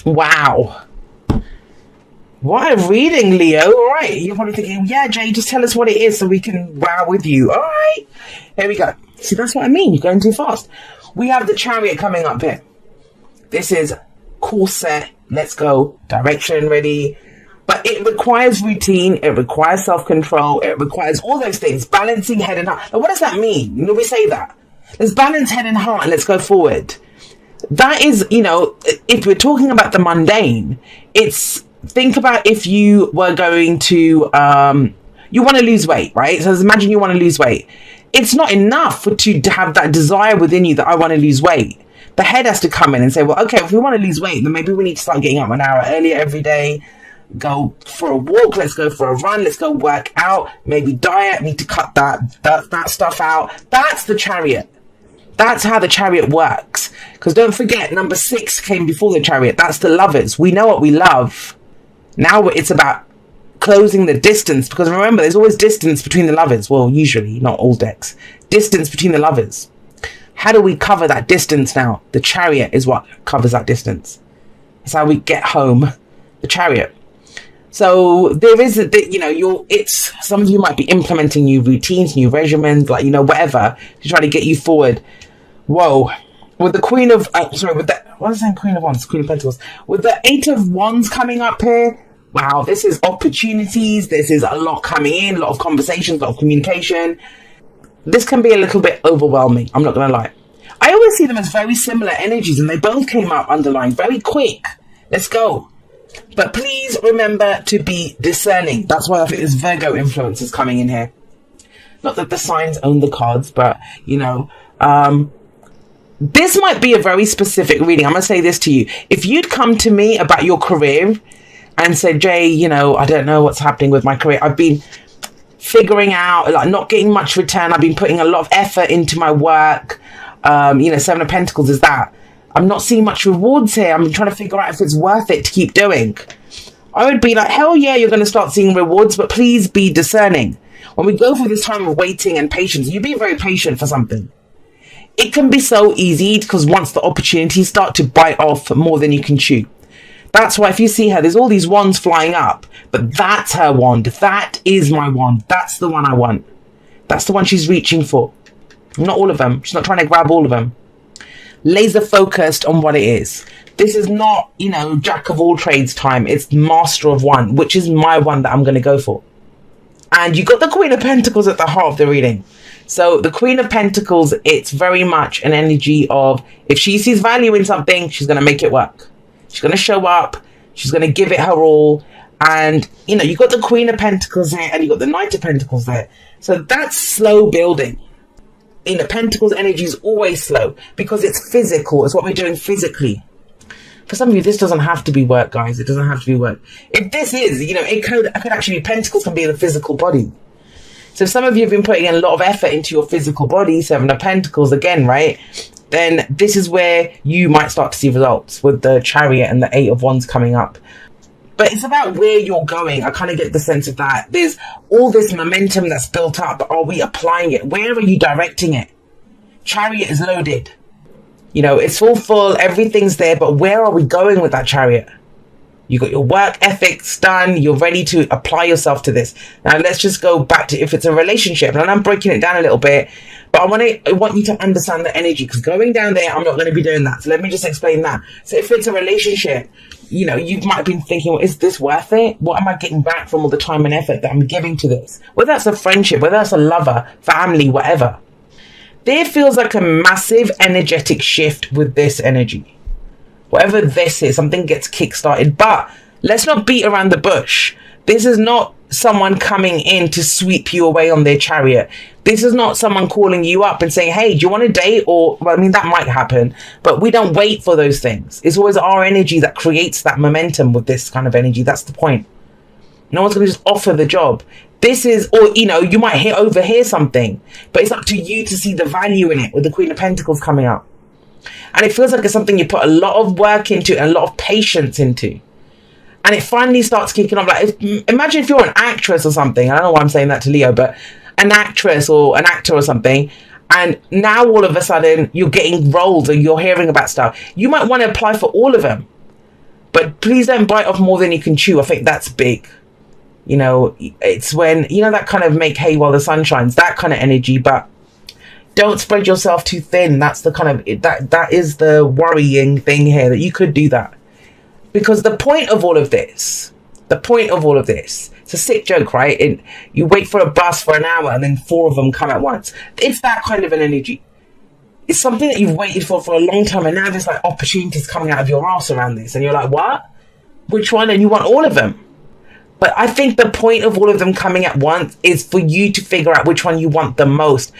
Wow. What a reading, Leo. All right. You're probably thinking, yeah, Jay, just tell us what it is so we can wow with you. All right. Here we go. See, that's what I mean. You're going too fast. We have the Chariot coming up here. This is course set. Let's go. Direction ready. But it requires routine. It requires self-control. It requires all those things. Balancing head and heart. Now, what does that mean? You know, we say that. Let's balance head and heart and let's go forward. That is, you know, if we're talking about the mundane, it's, think about if you were going to, you want to lose weight, right? So imagine you want to lose weight. It's not enough to have that desire within you that I want to lose weight. The head has to come in and say, well, okay, if we want to lose weight, then maybe we need to start getting up an hour earlier every day. Go for a walk, let's go for a run, let's go work out, maybe diet, need to cut that stuff out. That's the Chariot. That's how the Chariot works. Because don't forget, number 6 came before the Chariot. That's the lovers. We know what we love. Now it's about closing the distance, because remember, there's always distance between the lovers. Well, usually, not all decks. Distance between the lovers. How do we cover that distance now? The Chariot is what covers that distance. That's how we get home. The Chariot. So there is a, you know, it's, some of you might be implementing new routines, new regimens, like, you know, whatever, to try to get you forward. Whoa. With the Queen of, with the, what was I saying? Queen of Wands, Queen of Pentacles. With the 8 of Wands coming up here, wow, this is opportunities. This is a lot coming in, a lot of conversations, a lot of communication. This can be a little bit overwhelming. I'm not going to lie. I always see them as very similar energies, and they both came up underlined very quick. Let's go. But please remember to be discerning. That's why I think this Virgo influence is coming in here. Not that the signs own the cards, but, you know, this might be a very specific reading. I'm going to say this to you. If you'd come to me about your career and said, Jay, you know, I don't know what's happening with my career. I've been figuring out, like, not getting much return. I've been putting a lot of effort into my work. You know, 7 of Pentacles is that. I'm not seeing much rewards here. I'm trying to figure out if it's worth it to keep doing. I would be like, hell yeah, you're going to start seeing rewards, but please be discerning. When we go through this time of waiting and patience, you be very patient for something. It can be so easy because once the opportunities start to bite off more than you can chew. That's why if you see her, there's all these wands flying up, but that's her wand. That is my wand. That's the one I want. That's the one she's reaching for. Not all of them. She's not trying to grab all of them. Laser focused on what it is. This is not, you know, jack of all trades time. It's master of one, which is my one that I'm going to go for. And you got the Queen of Pentacles at the heart of the reading. So the Queen of Pentacles, it's very much an energy of, if she sees value in something, she's going to make it work. She's going to show up. She's going to give it her all. And, you know, you got the Queen of Pentacles there and you got the Knight of Pentacles there. So that's slow building. In the Pentacles, energy is always slow because it's physical. It's what we're doing physically. For some of you, this doesn't have to be work, guys. It doesn't have to be work. If this is, you know, it could actually be, Pentacles can be in the physical body. So some of you have been putting in a lot of effort into your physical body, 7 of Pentacles again, right? Then this is where you might start to see results with the Chariot and the 8 of Wands coming up. But it's about where you're going. I kind of get the sense of that. There's all this momentum that's built up, but are we applying it? Where are you directing it? Chariot is loaded. You know, it's all full, everything's there, but where are we going with that Chariot? You got your work ethics done, you're ready to apply yourself to this. Now let's just go back to if it's a relationship, and I'm breaking it down a little bit, but I want you to understand the energy, because going down there, I'm not going to be doing that. So let me just explain that. So if it's a relationship, you know, you might have been thinking, well, is this worth it? What am I getting back from all the time and effort that I'm giving to this? Whether that's a friendship, whether that's a lover, family, whatever. There feels like a massive energetic shift with this energy. Whatever this is, something gets kick-started. But let's not beat around the bush. This is not someone coming in to sweep you away on their Chariot. This is not someone calling you up and saying, hey, do you want to date? Or, well, I mean, that might happen, but we don't wait for those things. It's always our energy that creates that momentum with this kind of energy. That's the point. No one's going to just offer the job. This is, or, you know, you might overhear something, but it's up to you to see the value in it with the Queen of Pentacles coming up. And it feels like it's something you put a lot of work into and a lot of patience into. And it finally starts kicking off. Like, imagine if you're an actress or something. I don't know why I'm saying that to Leo, but an actress or an actor or something. And now all of a sudden you're getting roles or you're hearing about stuff. You might want to apply for all of them. But please don't bite off more than you can chew. I think that's big. You know, it's when, you know, that kind of make hay while the sun shines, that kind of energy. But don't spread yourself too thin. That's the kind of, that is the worrying thing here, that you could do that. Because the point of all of this, it's a sick joke, right? You wait for a bus for an hour and then 4 of them come at once. It's that kind of an energy. It's something that you've waited for a long time, and now there's like opportunities coming out of your ass around this, and you're like, what? Which one? And you want all of them. But I think the point of all of them coming at once is for you to figure out which one you want the most.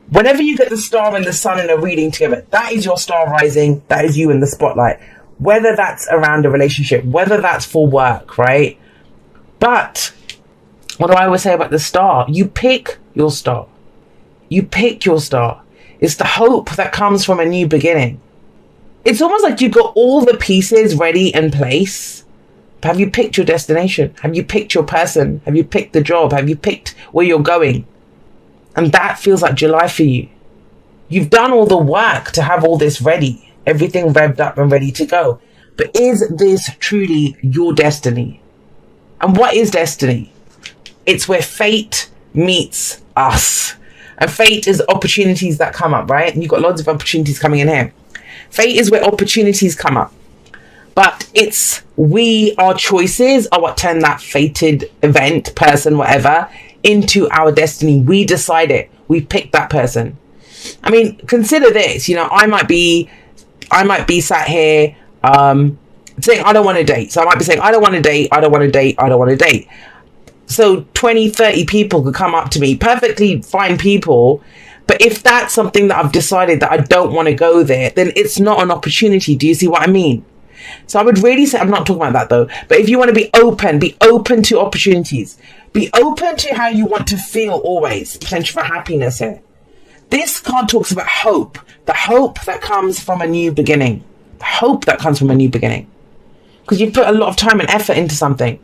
Whenever you get the star and the sun in a reading together, that is your star rising. That is you in the spotlight. Whether that's around a relationship, whether that's for work, right? But what do I always say about the star? You pick your star. You pick your star. It's the hope that comes from a new beginning. It's almost like you've got all the pieces ready in place. But have you picked your destination? Have you picked your person? Have you picked the job? Have you picked where you're going? And that feels like July for you. You've done all the work to have all this ready. Everything revved up and ready to go. But is this truly your destiny? And what is destiny? It's where fate meets us. And fate is opportunities that come up, right? And you've got lots of opportunities coming in here. Fate is where opportunities come up. But it's our choices are what turn that fated event, person, whatever, into our destiny. We decide it. We pick that person. I mean, consider this. You know, I might be sat here saying, I don't want to date. So I might be saying, I don't want to date, I don't want to date, I don't want to date. So 20, 30 people could come up to me, perfectly fine people. But if that's something that I've decided that I don't want to go there, then it's not an opportunity. Do you see what I mean? So I would really say, I'm not talking about that though, but if you want to be open to opportunities. Be open to how you want to feel always. Potential for happiness here. This card talks about hope. The hope that comes from a new beginning. The hope that comes from a new beginning. Because you've put a lot of time and effort into something.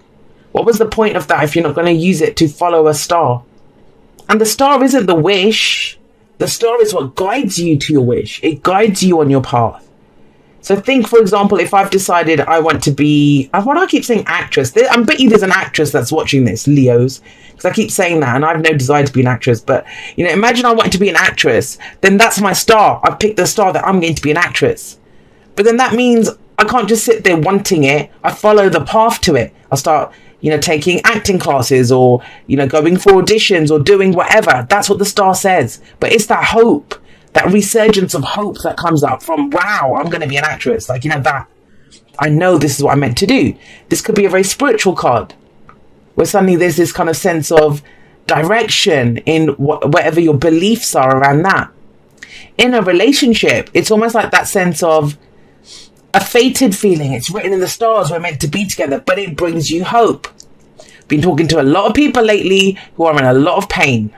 What was the point of that if you're not going to use it to follow a star? And the star isn't the wish. The star is what guides you to your wish. It guides you on your path. So think, for example, if I've decided I want to be, why do I keep saying actress? I bet you there's an actress that's watching this, Leos, because I keep saying that and I have no desire to be an actress. But, you know, imagine I want to be an actress, then that's my star. I've picked the star that I'm going to be an actress. But then that means I can't just sit there wanting it. I follow the path to it. I'll start, you know, taking acting classes or, you know, going for auditions or doing whatever. That's what the star says. But it's that hope. That resurgence of hope that comes up from, wow, I'm going to be an actress. Like, you know, that I know this is what I'm meant to do. This could be a very spiritual card where suddenly there's this kind of sense of direction in whatever your beliefs are around that. In a relationship, it's almost like that sense of a fated feeling. It's written in the stars. We're meant to be together, but it brings you hope. Been talking to a lot of people lately who are in a lot of pain.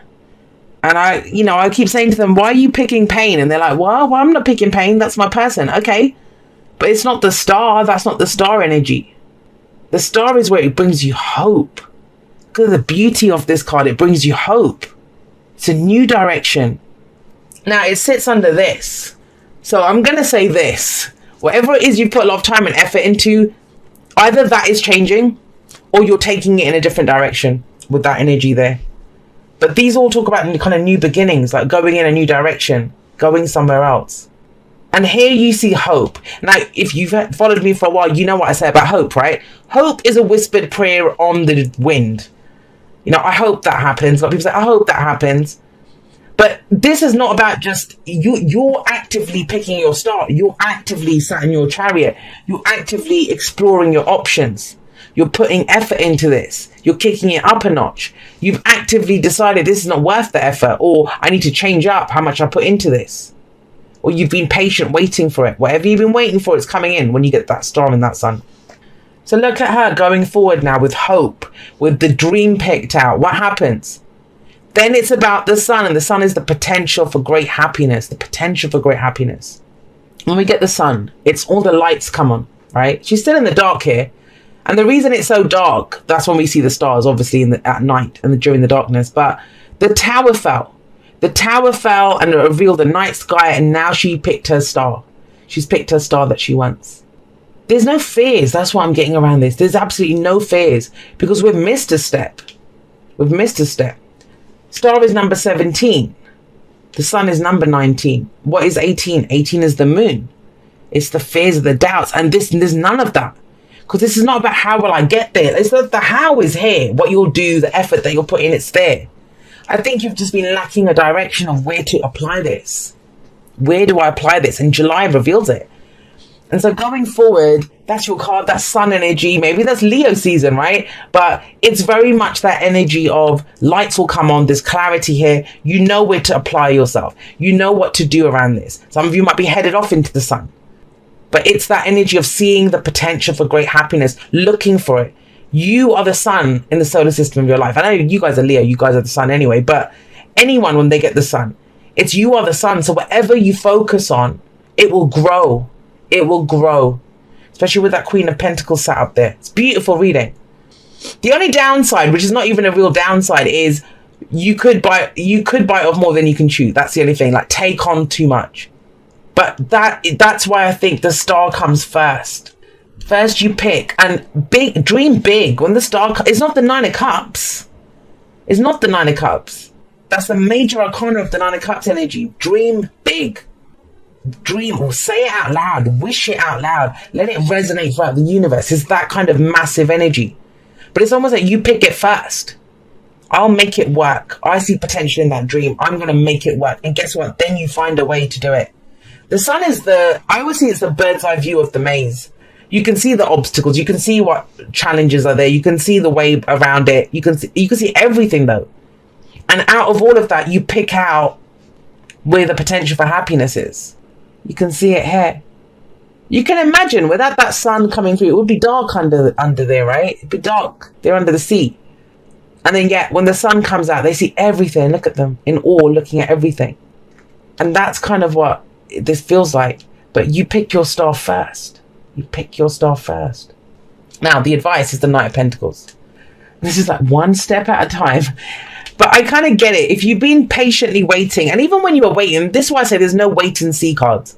And I keep saying to them, why are you picking pain? And they're like, well, I'm not picking pain. That's my person. Okay. But it's not the star. That's not the star energy. The star is where it brings you hope. Look at the beauty of this card. It brings you hope. It's a new direction. Now, it sits under this. So I'm going to say this. Whatever it is you put a lot of time and effort into, either that is changing or you're taking it in a different direction with that energy there. But these all talk about kind of new beginnings, like going in a new direction, going somewhere else. And here you see hope. Now, if you've followed me for a while, you know what I say about hope, right? Hope is a whispered prayer on the wind. You know, I hope that happens. A lot of people say, I hope that happens. But this is not about just you're actively picking your star. You're actively sat in your chariot. You're actively exploring your options. You're putting effort into this. You're kicking it up a notch. You've actively decided this is not worth the effort, or I need to change up how much I put into this. Or you've been patient waiting for it. Whatever you've been waiting for, it's coming in when you get that star and that sun. So look at her going forward now with hope, with the dream picked out. What happens? Then it's about the sun, and the sun is the potential for great happiness, the potential for great happiness. When we get the sun, it's all the lights come on, right? She's still in the dark here. And the reason it's so dark, that's when we see the stars, obviously, at night and during the darkness. But the tower fell. The tower fell and it revealed the night sky, and now she picked her star. She's picked her star that she wants. There's no fears. That's what I'm getting around this. There's absolutely no fears because we've missed a step. We've missed a step. Star is number 17. The sun is number 19. What is 18? 18 is the moon. It's the fears of the doubts. And there's none of that. Because this is not about how will I get there. It's not the how is here. What you'll do, the effort that you'll put in, it's there. I think you've just been lacking a direction of where to apply this. Where do I apply this? And July reveals it. And so going forward, that's your card, that's sun energy. Maybe that's Leo season, right? But it's very much that energy of lights will come on. There's clarity here. You know where to apply yourself. You know what to do around this. Some of you might be headed off into the sun. But it's that energy of seeing the potential for great happiness, looking for it. You are the sun in the solar system of your life. I know you guys are Leo. You guys are the sun anyway. But anyone, when they get the sun, it's you are the sun. So whatever you focus on, it will grow. It will grow, especially with that Queen of Pentacles sat up there. It's beautiful reading. The only downside, which is not even a real downside, is you could bite off more than you can chew. That's the only thing. Like, take on too much. But that's why I think the star comes first. First you pick and dream big. When the star, it's not the 9 of Cups. It's not the 9 of Cups. That's the major arcana of the 9 of Cups energy. Dream big. Dream, or say it out loud, wish it out loud, let it resonate throughout the universe. It's that kind of massive energy. But it's almost like you pick it first. I'll make it work. I see potential in that dream. I'm going to make it work. And guess what? Then you find a way to do it. The sun is I always see it's the bird's eye view of the maze. You can see the obstacles. You can see what challenges are there. You can see the way around it. You can see everything though. And out of all of that, you pick out where the potential for happiness is. You can see it here. You can imagine without that sun coming through, it would be dark under there, right? It'd be dark. They're under the sea. And then yet when the sun comes out, they see everything. Look at them in awe, looking at everything. And that's kind of what this feels like. But you pick your star first. You pick your star first. Now, the advice is the Knight of Pentacles. This is like one step at a time. But I kind of get it. If you've been patiently waiting, and even when you were waiting, this is why I say there's no wait and see cards.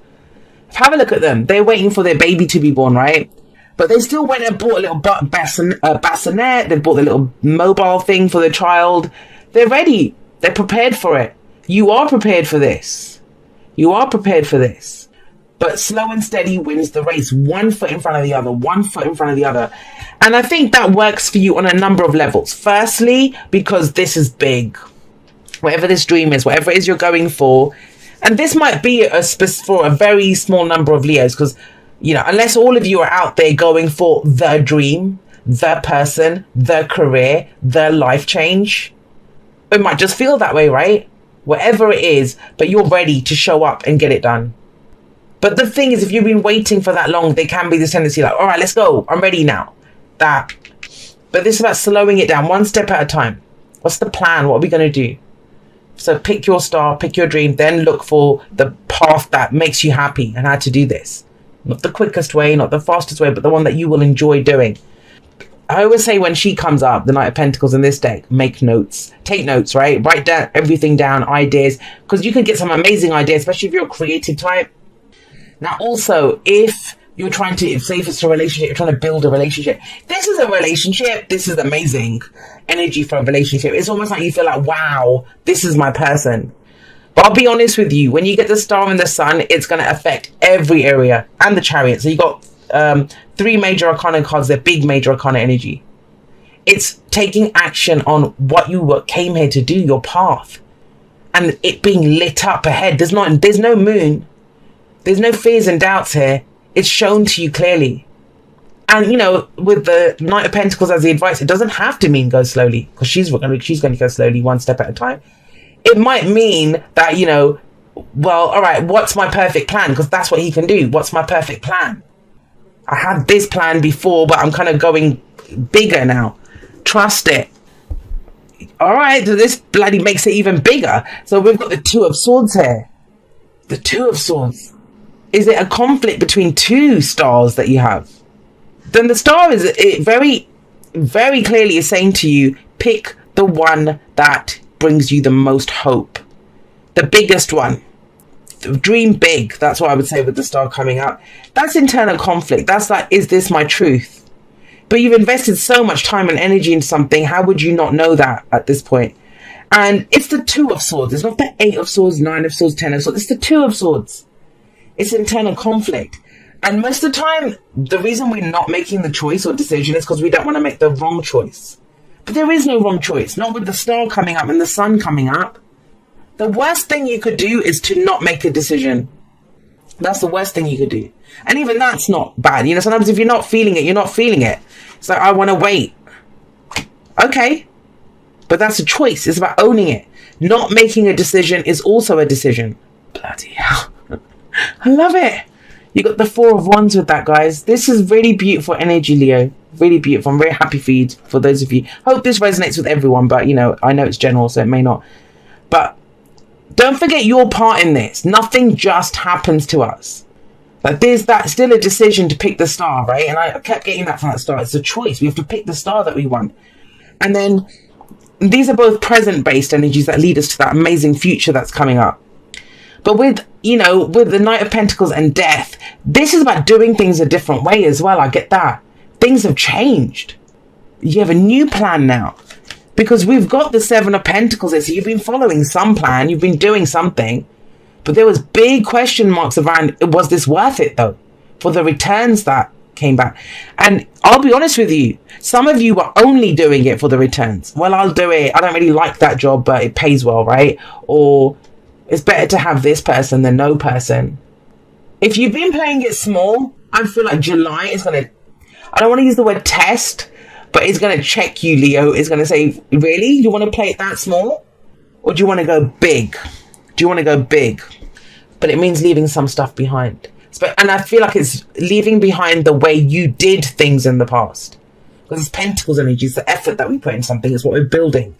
Have a look at them. They're waiting for their baby to be born, right? But they still went and bought a little bassinet. They bought the little mobile thing for the child. They're ready. They're prepared for it. You are prepared for this. You are prepared for this. But slow and steady wins the race. 1 foot in front of the other. 1 foot in front of the other. And I think that works for you on a number of levels. Firstly, because this is big. Whatever this dream is, whatever it is you're going for. And this might be for a very small number of Leos. Because, you know, unless all of you are out there going for the dream, the person, the career, the life change. It might just feel that way, right? Whatever it is, but you're ready to show up and get it done. But the thing is, if you've been waiting for that long, there can be this tendency like, all right, let's go. I'm ready now. But this is about slowing it down 1 step at a time. What's the plan? What are we going to do? So pick your star, pick your dream, then look for the path that makes you happy and how to do this. Not the quickest way, not the fastest way, but the one that you will enjoy doing. I always say when she comes up, the Knight of Pentacles in this deck, make notes. Take notes, right? Write down everything down, ideas. Because you can get some amazing ideas, especially if you're a creative type. Now, also, if you're trying to, say if it's a relationship, you're trying to build a relationship. This is a relationship. This is amazing energy for a relationship. It's almost like you feel like, wow, this is my person. But I'll be honest with you. When you get the star and the sun, it's going to affect every area and the chariot. So you got 3 major arcana cards. They're big major arcana energy. It's taking action on what you came here to do, your path. And it being lit up ahead. There's no moon. There's no fears and doubts here. It's shown to you clearly. And, you know, with the Knight of Pentacles as the advice, it doesn't have to mean go slowly. Because she's going to go slowly 1 step at a time. It might mean that, you know, well, all right, what's my perfect plan? Because that's what he can do. What's my perfect plan? I had this plan before, but I'm kind of going bigger now. Trust it. All right, so this bloody makes it even bigger. So we've got the 2 of Swords here. The 2 of Swords. Is it a conflict between 2 stars that you have? Then the star is very, very clearly is saying to you, pick the one that brings you the most hope. The biggest one. dream big. That's what I would say with the star coming up. That's internal conflict. That's like, is this my truth? But you've invested so much time and energy into something. How would you not know that at this point? And it's the Two of Swords. It's not the Eight of Swords, Nine of Swords, Ten of Swords. It's the Two of Swords. It's internal conflict. And most of the time, the reason we're not making the choice or decision is because we don't want to make the wrong choice. But there is no wrong choice. Not with the star coming up and the sun coming up. The worst thing you could do is to not make a decision. That's the worst thing you could do. And even that's not bad. You know, sometimes if you're not feeling it, you're not feeling it. It's like, I want to wait. Okay. But that's a choice. It's about owning it. Not making a decision is also a decision. Bloody hell. I love it. You got the Four of Wands with that, guys. This is really beautiful energy, Leo. Really beautiful. I'm very happy for you, for those of you. Hope this resonates with everyone, but, you know, I know it's general, so it may not. But don't forget your part in this. Nothing just happens to us. Like, there's that still a decision to pick the star, right? And I kept getting that from that star. It's a choice. We have to pick the star that we want. And then these are both present-based energies that lead us to that amazing future that's coming up. But with, you know, with the Knight of Pentacles and Death, this is about doing things a different way as well. I get that. Things have changed. You have a new plan now. Because we've got the Seven of Pentacles here. So you've been following some plan. You've been doing something. But there was big question marks around, was this worth it, though? For the returns that came back. And I'll be honest with you. Some of you were only doing it for the returns. Well, I'll do it. I don't really like that job, but it pays well, right? Or it's better to have this person than no person. If you've been playing it small, I feel like July is going to, I don't want to use the word test, but it's going to check you, Leo. It's going to say, really? You want to play it that small? Or do you want to go big? Do you want to go big? But it means leaving some stuff behind. And I feel like it's leaving behind the way you did things in the past. Because it's Pentacles energy. It's the effort that we put in something. It's what we're building.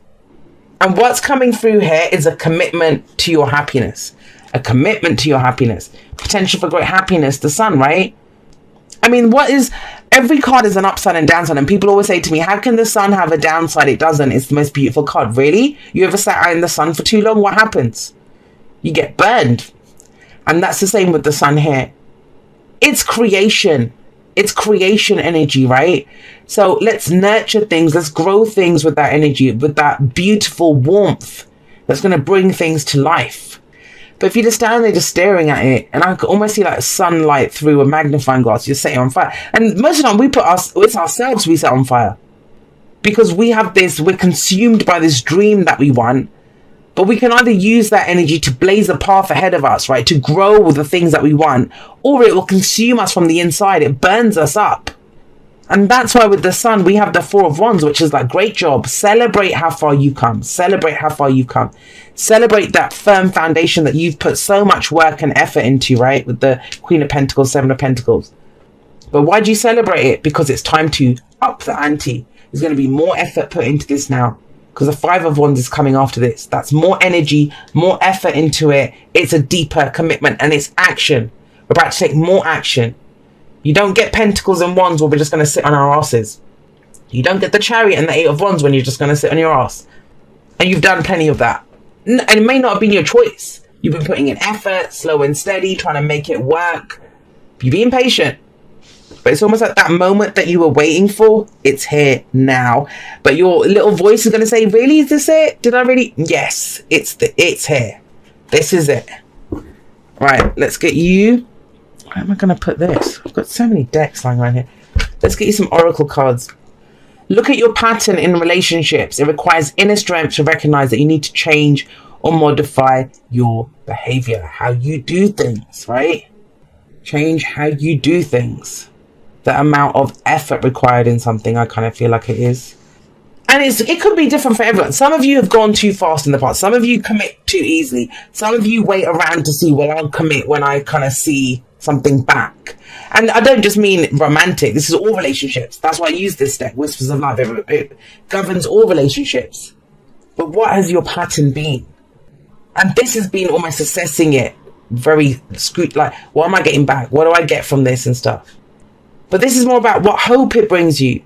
And what's coming through here is a commitment to your happiness. A commitment to your happiness. Potential for great happiness. The sun, right? I mean, every card is an upside and downside. And people always say to me, how can the sun have a downside? It doesn't. It's the most beautiful card. Really? You ever sat out in the sun for too long? What happens? You get burned. And that's the same with the sun here. It's creation. It's creation energy, right? So let's nurture things. Let's grow things with that energy, with that beautiful warmth that's going to bring things to life. But if you just stand there just staring at it, and I can almost see like sunlight through a magnifying glass, you're setting on fire. And most of the time it's ourselves we set on fire. Because we're consumed by this dream that we want. But we can either use that energy to blaze a path ahead of us, right? To grow with the things that we want. Or it will consume us from the inside. It burns us up. And that's why with the sun, we have the Four of Wands, which is like, great job. Celebrate how far you come. Celebrate how far you've come. Celebrate that firm foundation that you've put so much work and effort into, right? With the Queen of Pentacles, Seven of Pentacles. But why do you celebrate it? Because it's time to up the ante. There's going to be more effort put into this now. Because the Five of Wands is coming after this. That's more energy, more effort into it. It's a deeper commitment and it's action. We're about to take more action. You don't get Pentacles and Wands where we're just going to sit on our asses. You don't get the Chariot and the Eight of Wands when you're just going to sit on your ass. And you've done plenty of that. And it may not have been your choice. You've been putting in effort, slow and steady, trying to make it work. You're being patient. But it's almost like that moment that you were waiting for. It's here now. But your little voice is going to say, really, is this it? Did I really? Yes, it's here. This is it. Right, let's get you. Where am I going to put this? I've got so many decks lying around here. Let's get you some oracle cards. Look at your pattern in relationships. It requires inner strength to recognize that you need to change or modify your behavior. How you do things, right? Change how you do things. The amount of effort required in something, I kind of feel like it is. And it could be different for everyone. Some of you have gone too fast in the past. Some of you commit too easily. Some of you wait around to see, well, I'll commit when I kind of see something back. And I don't just mean romantic. This is all relationships. That's why I use this deck, Whispers of Love. It governs all relationships. But what has your pattern been? And this has been almost assessing it very like, what am I getting back? What do I get from this and stuff? But this is more about what hope it brings you.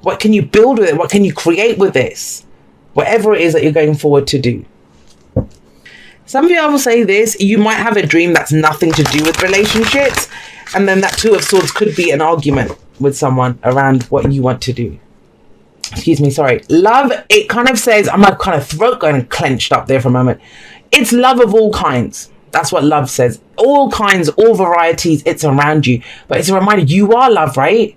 What can you build with it? What can you create with this? Whatever it is that you're going forward to do. Some of you, I will say this, you might have a dream that's nothing to do with relationships, and then that Two of Swords could be an argument with someone around what you want to do. Excuse me, sorry. Love, it kind of says, I'm like kind of throat going clenched up there for a moment. It's love of all kinds. That's what love says. All kinds, all varieties, it's around you. But it's a reminder, you are love, right?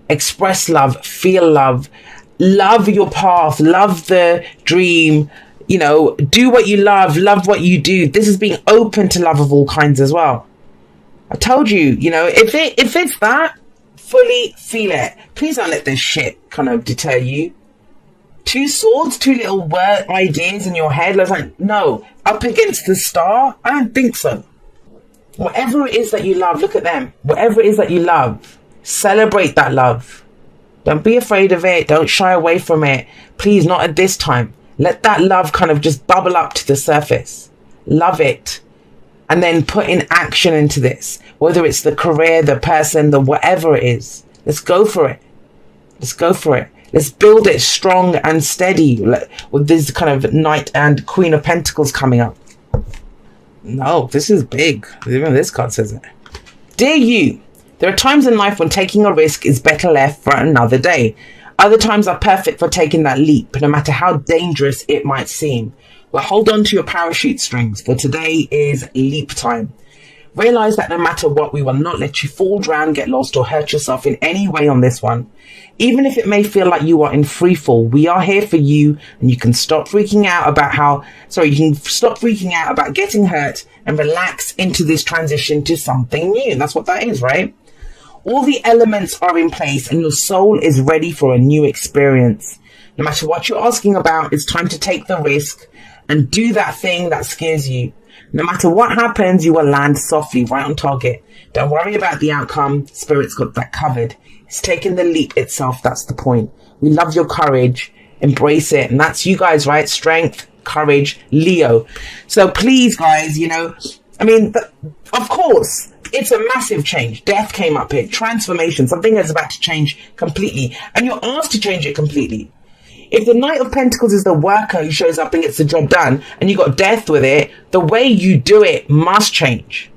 Express love, feel love, love your path, love the dream. You know, do what you love what you do. This is being open to love of all kinds as well. I told you, you know, if it's that, fully feel it. Please don't let this shit kind of deter you. Two swords, two little word ideas in your head. I was like, no, up against the star? I don't think so. Whatever it is that you love, look at them. Whatever it is that you love, celebrate that love. Don't be afraid of it. Don't shy away from it. Please, not at this time. Let that love kind of just bubble up to the surface. Love it. And then put in action into this. Whether it's the career, the person, the whatever it is. Let's go for it. Let's go for it. Let's build it strong and steady. With this kind of Knight and Queen of Pentacles coming up. No, this is big. Even this card says it. Dear you, there are times in life when taking a risk is better left for another day. Other times are perfect for taking that leap, no matter how dangerous it might seem. Well, hold on to your parachute strings, for today is leap time. Realize that no matter what, we will not let you fall, drown, get lost, or hurt yourself in any way on this one. Even if it may feel like you are in free fall, we are here for you, and you can stop freaking out about getting hurt and relax into this transition to something new. That's what that is, right? All the elements are in place and your soul is ready for a new experience. No matter what you're asking about, it's time to take the risk and do that thing that scares you. No matter what happens, you will land softly, right on target. Don't worry about the outcome. Spirit's got that covered. It's taking the leap itself. That's the point. We love your courage. Embrace it. And that's you guys, right? Strength, courage, Leo. So please, guys, you know, I mean, of course, it's a massive change. Death came up here. Transformation. Something is about to change completely. And you're asked to change it completely. If the Knight of Pentacles is the worker who shows up and gets the job done, and you got death with it, the way you do it must change.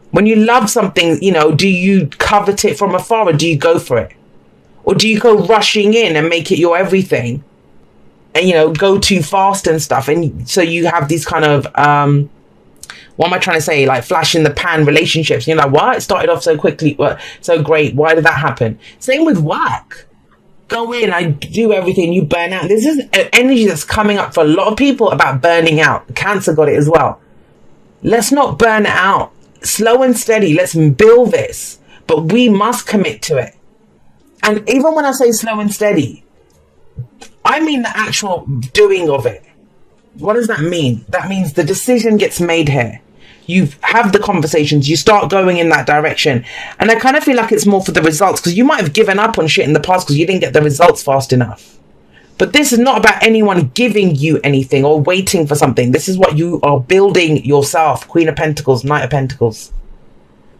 When you love something, you know, do you covet it from afar or do you go for it? Or do you go rushing in and make it your everything? And, you know, go too fast and stuff. And so you have these kind of, what am I trying to say? Like flash in the pan relationships. You're like, what? It started off so quickly. So great. Why did that happen? Same with work. Go in, I do everything, you burn out. This is an energy that's coming up for a lot of people about burning out. Cancer got it as well. Let's not burn out. Slow and steady. Let's build this. But we must commit to it. And even when I say slow and steady, I mean the actual doing of it. What does that mean? That means the decision gets made here. You have the conversations, you start going in that direction. And I kind of feel like it's more for the results, because you might have given up on shit in the past because you didn't get the results fast enough. But this is not about anyone giving you anything or waiting for something. This is what you are building yourself. Queen of Pentacles, Knight of Pentacles.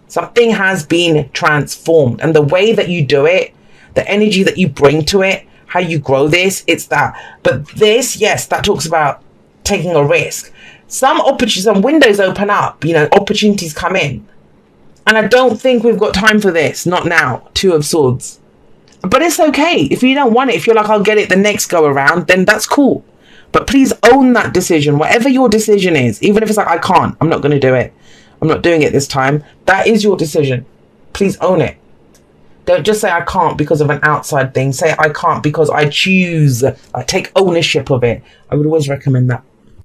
Something has been transformed. And the way that you do it, the energy that you bring to it, how you grow this, it's that. But this, yes, that talks about taking a risk. Some windows open up, you know, opportunities come in. And I don't think we've got time for this. Not now. Two of Swords. But it's okay. If you don't want it, if you're like, I'll get it the next go around, then that's cool. But please own that decision. Whatever your decision is, even if it's like, I can't, I'm not going to do it. I'm not doing it this time. That is your decision. Please own it. Don't just say I can't because of an outside thing. Say I can't because I choose. I take ownership of it. I would always recommend that.